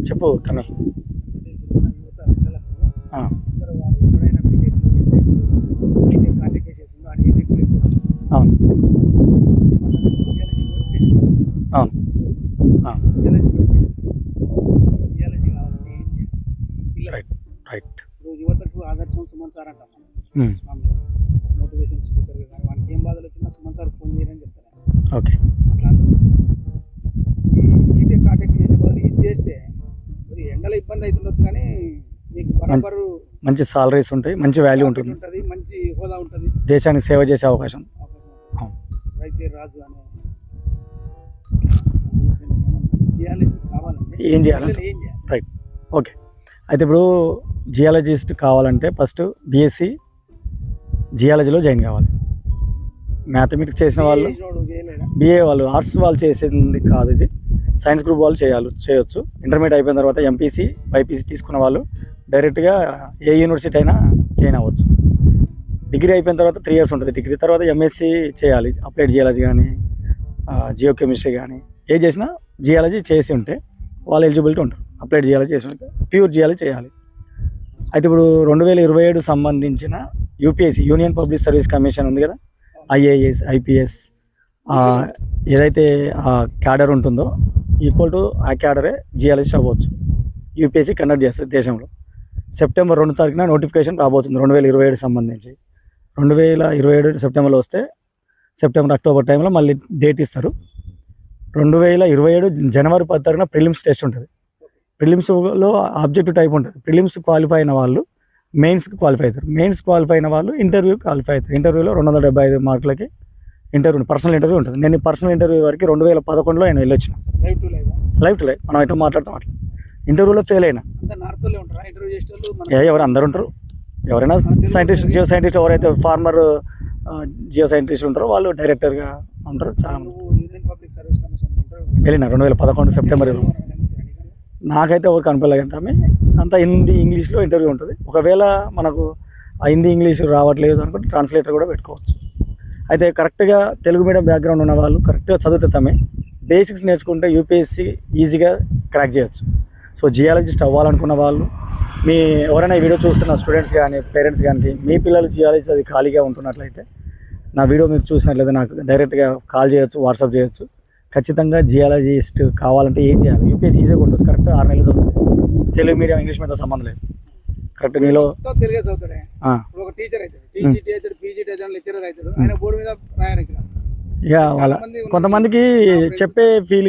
చెప్పు తమ్మి. అవును అవును రైట్ రైట్. యువతకు ఆదర్శం సుమన్ సార్ అంటాం. మోటివేషన్ స్పీకర్ కానీ వానికి ఏం బాధలు వచ్చినా సుమన్ సార్ ఫోన్ చేయని చెప్తాను. ఓకే. అట్లా ఈటెక్ కాంటాక్ట్ చేసే బదులు ఇది చేస్తే కొద్దిగా ఎండల ఇబ్బంది అవుతుండొచ్చు, కానీ మీకు బరాబరు మంచి సాలరీస్ ఉంటాయి, మంచి వాల్యూ ఉంటుంది, మంచి హోదా ఉంటుంది, దేశానికి సేవ చేసే అవకాశం. రైతే రాజు అనే జియాలజీ కావాలంటే ఏం చేయాలంటే రైట్. ఓకే. అయితే ఇప్పుడు జియాలజిస్ట్ కావాలంటే ఫస్ట్ బీఎస్సీ జియాలజీలో జాయిన్ కావాలి. మ్యాథమెటిక్స్ చేసిన వాళ్ళు, బిఏ వాళ్ళు, ఆర్ట్స్ వాళ్ళు చేసేది కాదు, ఇది సైన్స్ గ్రూప్ వాళ్ళు చేయొచ్చు. ఇంటర్మీడియట్ అయిపోయిన తర్వాత ఎంపీసీ బైపీసీ తీసుకున్న వాళ్ళు డైరెక్ట్గా ఏ యూనివర్సిటీ అయినా జాయిన్ అవ్వచ్చు. డిగ్రీ అయిపోయిన తర్వాత 3 years ఉంటుంది. డిగ్రీ తర్వాత ఎంఎస్సీ చేయాలి, అప్లైడ్ జియాలజీ కానీ జియో కెమిస్ట్రీ కానీ ఏ చేసినా జియాలజీ చేసి ఉంటే వాళ్ళు ఎలిజిబిలిటీ ఉంటారు. అప్లైడ్ జియాలజీ చేసి ఉంటే ప్యూర్ జియాలజీ చేయాలి. అయితే ఇప్పుడు 2027 సంబంధించిన UPSC union public service commission ఉంది కదా, ఐఏఎస్ ఐపీఎస్ ఏదైతే ఆ క్యాడర్ ఉంటుందో ఈక్వల్ టు ఆ క్యాడరే జియాలజిస్ట్ అవ్వచ్చు. యూపీఎస్సీ కండక్ట్ చేస్తుంది దేశంలో. September 2 నోటిఫికేషన్ రాబోతుంది 2027 సంబంధించి. 2027 సెప్టెంబర్లో వస్తే సెప్టెంబర్ అక్టోబర్ టైంలో మళ్ళీ డేట్ ఇస్తారు. 2027 జనవరి 10 ప్రిలిమ్స్ టెస్ట్ ఉంటుంది. ప్రిలిమ్స్లో ఆబ్జెక్టివ్ టైప్ ఉంటుంది. ప్రిలిమ్స్ క్వాలిఫై అయిన వాళ్ళు మెయిన్స్కి క్వాలిఫై అవుతారు. మెయిన్స్ క్వాలిఫై అయిన వాళ్ళు ఇంటర్వ్యూ క్వాలిఫై అవుతారు. ఇంటర్వ్యూలో 275 మార్కులకి ఇంటర్వ్యూ, పర్సనల్ ఇంటర్వ్యూ ఉంటుంది. నేను పర్సనల్ ఇంటర్వ్యూ వరకు 2011లో నేను వెళ్ళొచ్చిన. లైవ్ టు లైవ్ మనం ఎట్లా మాట్లాడతాం అట్లా. ఇంటర్వ్యూలో ఫెయిల్ అయినా ఎవరు అందరు ఉంటారు. ఎవరైనా సైంటిస్ట్, జియో సైంటిస్ట్, ఎవరైతే ఫార్మర్ జియో సైంటిస్ట్ ఉంటారో వాళ్ళు డైరెక్టర్గా ఉంటారు. చాలా వెళ్ళిన 2011 సెప్టెంబర్. నాకైతే ఎవరు కనిపించలేదు. అంతా హిందీ ఇంగ్లీష్లో ఇంటర్వ్యూ ఉంటుంది. ఒకవేళ మనకు ఆ హిందీ ఇంగ్లీష్ రావట్లేదు అనుకుంటే ట్రాన్స్లేటర్ కూడా పెట్టుకోవచ్చు. అయితే కరెక్ట్గా తెలుగు మీడియం బ్యాక్గ్రౌండ్ ఉన్న వాళ్ళు కరెక్ట్గా చదువుతామే బేసిక్స్ నేర్చుకుంటే యూపీఎస్సీ ఈజీగా క్రాక్ చేయొచ్చు. సో జియాలజిస్ట్ అవ్వాలనుకున్న వాళ్ళు, మీ ఎవరైనా ఈ వీడియో చూస్తున్న స్టూడెంట్స్ కానీ పేరెంట్స్ కానీ మీ పిల్లలు జియాలజీ అది ఖాళీగా ఉంటున్నట్లయితే నా వీడియో మీరు చూసినట్లయితే నాకు డైరెక్ట్గా కాల్ చేయొచ్చు, వాట్సాప్ చేయొచ్చు. ఖచ్చితంగా జియాలజిస్ట్ కావాలంటే ఏం చేయాలి? యూపీఎస్సీ ఈజీగా ఉంటుంది. కరెక్ట్ 6 నెలలు చదువుతుంది. తెలుగు మీడియం ఇంగ్లీష్ మీడియం సంబంధం లేదు. కరెక్ట్ మీలో తెలుగే చదువుతాడే ఒక టీచర్ అవుతాడు, TG teacher, PG teacher, lecturer అవుతాడు. ఆయన బోర్డు మీద రాయారు. ఇక వాళ్ళ కొంతమందికి చెప్పే ఫీలింగ్